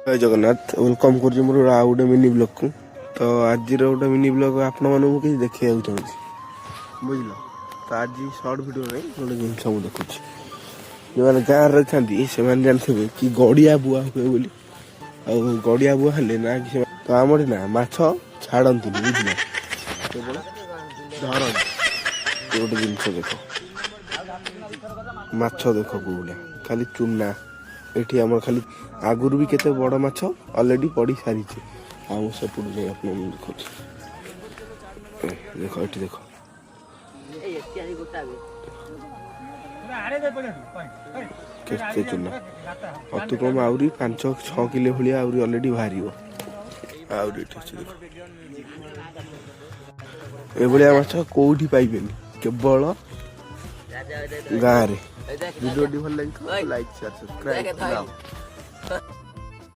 जय जगन्नाथ वेलकम कर मोर आउ गोटे मिनी ब्लॉग को। तो आज गोटे मिनी ब्लॉग आपण मानू कि देखा चाहिए बुझल। तो आज सर्ट भिडियो में गोटे जिनस मुझे देखुची जो मैंने गाँव में था से जानते कि गड़िया बुआ हुए बोली आ गड़िया बुआ हेले ना कि तो आम ना माछ छाड़ती बुझल केवल धर गोटे जिनस देख माछ देख कौलिया खाली चूना एठी आम खाली आगुरी भी केते बड़ माछ ऑलरेडी पड़ी सारी आम सेपट जाए अपने देखो देख ये देख केते चूना अति कम आउरी 5-6 किलो भाई आउरी ऑलरेडी बाहर आउरी देख एभलिया माछ कोठी पाइबेनी केवल गाँव रे। वीडियो भल लगे लाइक शेयर सब्सक्राइब।